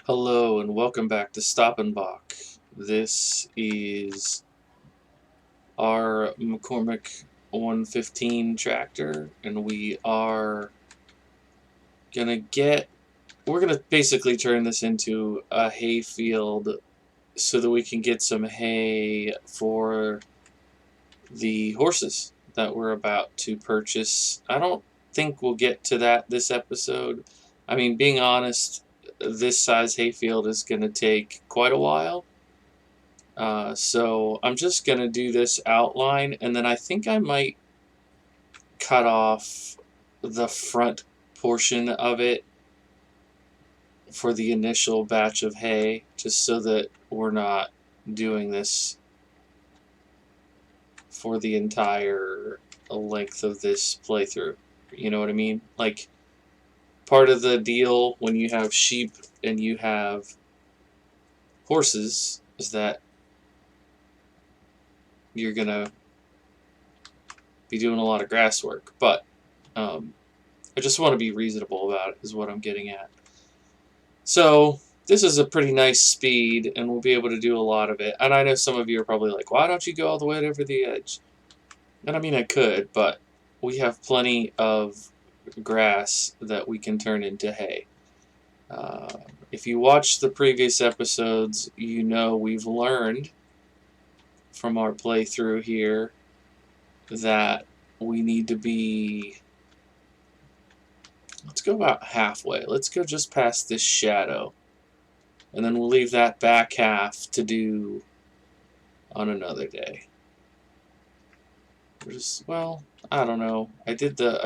Hello and welcome back to Stappenbach. This is our McCormick 115 tractor, and gonna we're gonna basically turn this into a hay field so that we can get some hay for the horses that we're about to purchase. I don't think we'll get to that this episode. I mean, being honest, this size hayfield is gonna take quite a while. So I'm just going to do this outline, and then I think I might cut off the front portion of it for the initial batch of hay, just so that we're not doing this for the entire length of this playthrough. You know what I mean? Like, part of the deal when you have sheep and you have horses is that you're going to be doing a lot of grass work, but I just want to be reasonable about it, is what I'm getting at. So this is a pretty nice speed, and we'll be able to do a lot of it. And I know some of you are probably like, why don't you go all the way over the edge? And I mean, I could, but we have plenty of grass that we can turn into hay. If you watched the previous episodes, you know we've learned from our playthrough here that we need to be... Let's go about halfway. Let's go just past this shadow. And then we'll leave that back half to do on another day. Well, I don't know. I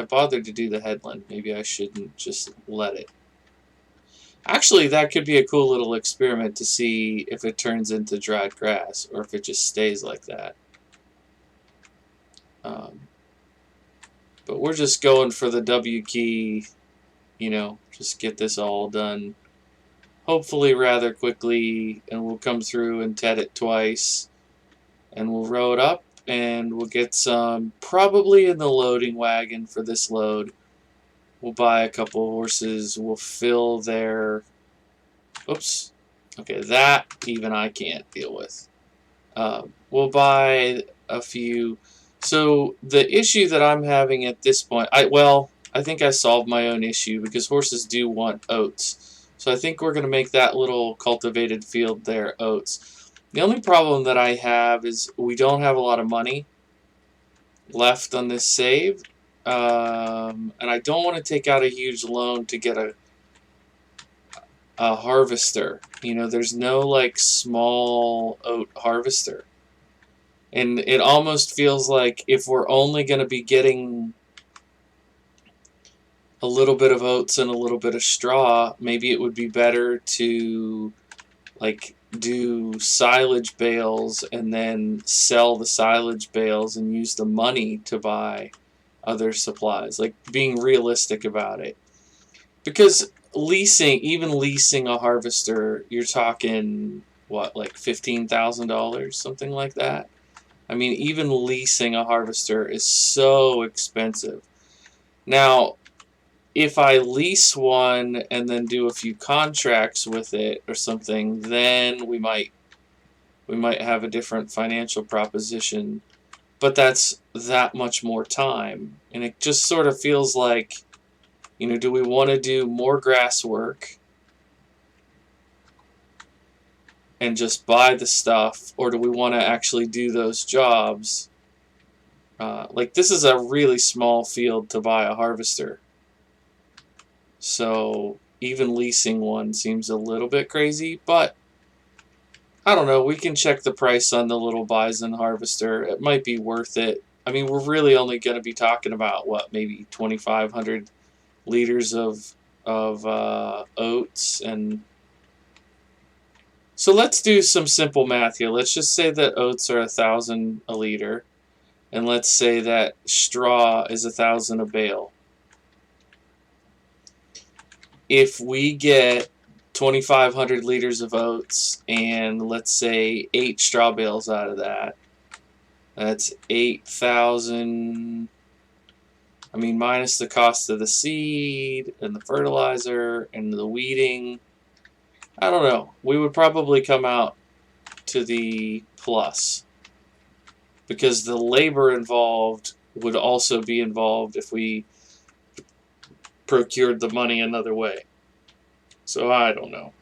bothered to do the headland. Maybe I shouldn't just let it. Actually, that could be a cool little experiment to see if it turns into dried grass or if it just stays like that. But we're just going for the W key, just get this all done. Hopefully rather quickly, and we'll come through and tet it twice, and we'll row it up, and we'll get some probably in the loading wagon for this load. We'll buy a couple horses. We'll fill their... Oops. Okay, that even I can't deal with. We'll buy a few. So the issue that I'm having at this point, I think I solved my own issue, because horses do want oats. So I think we're going to make that little cultivated field there oats. The only problem that I have is we don't have a lot of money left on this save. And I don't want to take out a huge loan to get a harvester. There's no like small oat harvester. And it almost feels like if we're only going to be getting a little bit of oats and a little bit of straw, maybe it would be better to like do silage bales and then sell the silage bales and use the money to buy other supplies. Like, being realistic about it. Because even leasing a harvester, you're talking, what, like $15,000, something like that? I mean, even leasing a harvester is so expensive. Now, if I lease one and then do a few contracts with it or something, then we might have a different financial proposition. But that's that much more time. And it just sort of feels like, do we want to do more grass work and just buy the stuff, or do we want to actually do those jobs? Like, this is a really small field to buy a harvester. So even leasing one seems a little bit crazy, but I don't know. We can check the price on the little bison harvester. It might be worth it. I mean, we're really only going to be talking about, what, maybe 2,500 liters of oats. And so let's do some simple math here. Let's just say that oats are 1,000 a liter, and let's say that straw is 1,000 a bale. If we get 2,500 liters of oats and let's say 8 straw bales out of that, that's 8,000. I mean, minus the cost of the seed and the fertilizer and the weeding, I don't know. We would probably come out to the plus, because the labor involved would also be involved if we procured the money another way. So I don't know.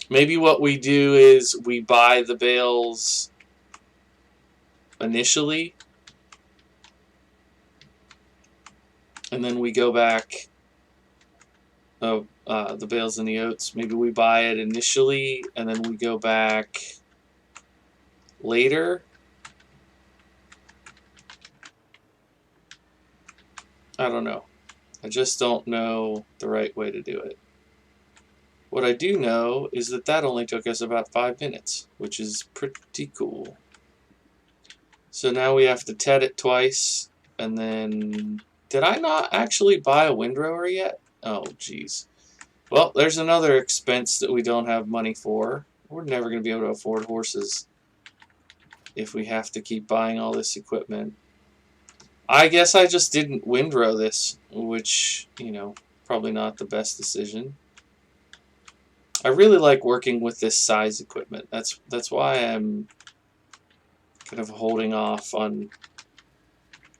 Maybe what we do is we buy the bales initially, and then we go back. The bales and the oats. Maybe we buy it initially, and then we go back later. I don't know. I just don't know the right way to do it. What I do know is that that only took us about 5 minutes, which is pretty cool. So now we have to TED it twice, and then... Did I not actually buy a windrower yet? Oh, jeez. Well, there's another expense that we don't have money for. We're never going to be able to afford horses if we have to keep buying all this equipment. I guess I just didn't windrow this, which, you know, probably not the best decision. I really like working with this size equipment. That's why I'm kind of holding off on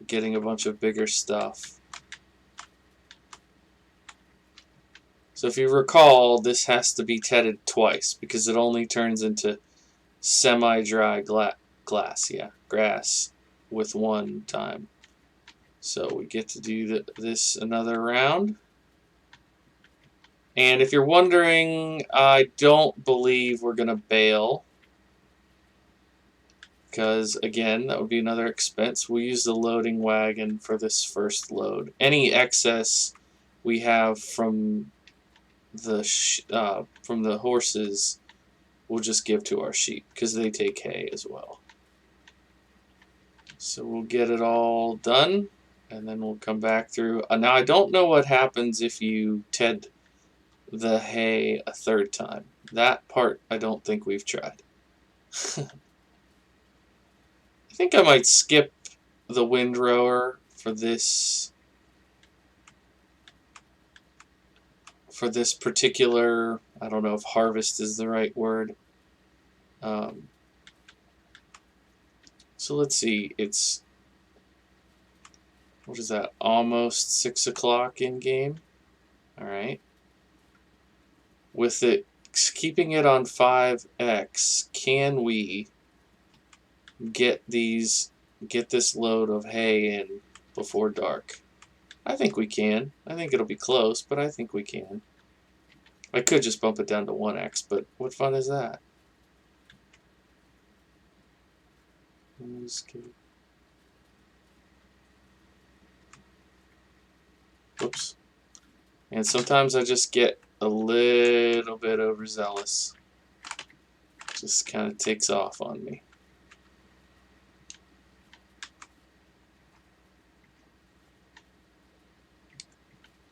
getting a bunch of bigger stuff. So if you recall, this has to be tedded twice because it only turns into semi-dry grass with one time. So we get to do this another round. And if you're wondering, I don't believe we're going to bale. Because, again, that would be another expense. We'll use the loading wagon for this first load. Any excess we have from the horses, we'll just give to our sheep, because they take hay as well. So we'll get it all done, and then we'll come back through. Now, I don't know what happens if you TED the hay a third time. That part I don't think we've tried. I think I might skip the windrower for this particular, I don't know if harvest is the right word. So let's see, it's, what is that, almost 6 o'clock in game. Alright. With it keeping it on 5x, can we get this load of hay in before dark? I think we can. I think it'll be close, but I think we can. I could just bump it down to 1x, but what fun is that? Oops. And sometimes I just get a little bit overzealous. Just kind of takes off on me.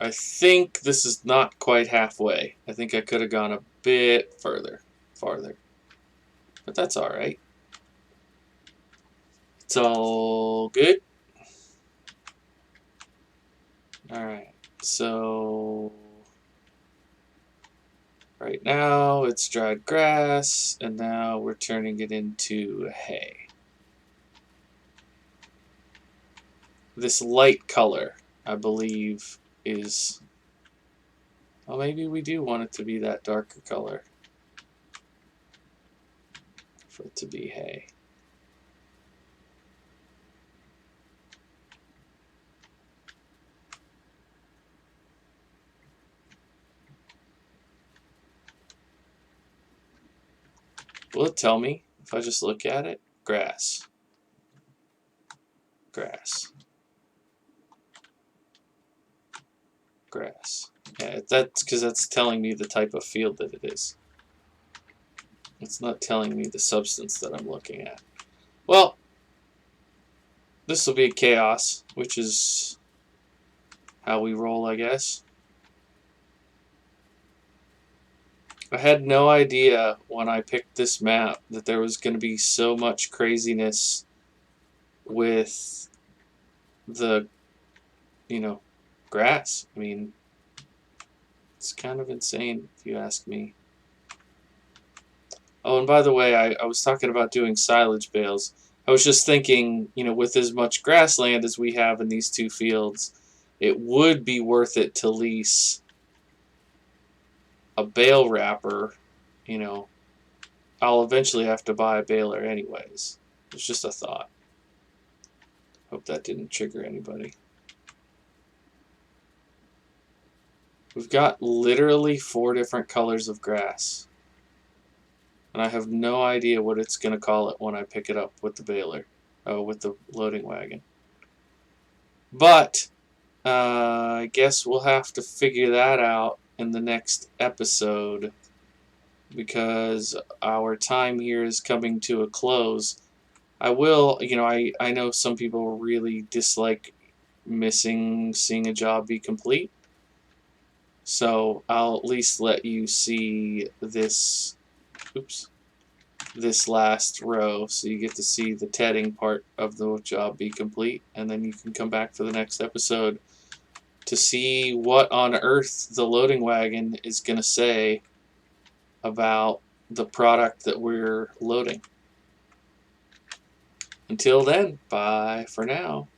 I think this is not quite halfway. I think I could have gone a bit farther. But that's alright. It's all good. Alright, so right now it's dried grass, and now we're turning it into hay. This light color, I believe, is... Well, maybe we do want it to be that darker color for it to be hay. Will it tell me if I just look at it? Grass. Grass. Grass. Yeah, that's because that's telling me the type of field that it is. It's not telling me the substance that I'm looking at. Well, this will be a chaos, which is how we roll, I guess. I had no idea when I picked this map that there was going to be so much craziness with the, grass. I mean, It's kind of insane, if you ask me. Oh, and by the way, I was talking about doing silage bales. I was just thinking, you know, with as much grassland as we have in these two fields, it would be worth it to lease a bale wrapper. You know, I'll eventually have to buy a baler anyways. It's just a thought. Hope that didn't trigger anybody. We've got literally 4 different colors of grass. And I have no idea what it's going to call it when I pick it up with the baler. Oh, with the loading wagon. But I guess we'll have to figure that out in the next episode, because our time here is coming to a close. I will, you know, I know some people really dislike seeing a job be complete. So I'll at least let you see this, this last row, so you get to see the tedding part of the job be complete, and then you can come back for the next episode to see what on earth the loading wagon is going to say about the product that we're loading. Until then, bye for now.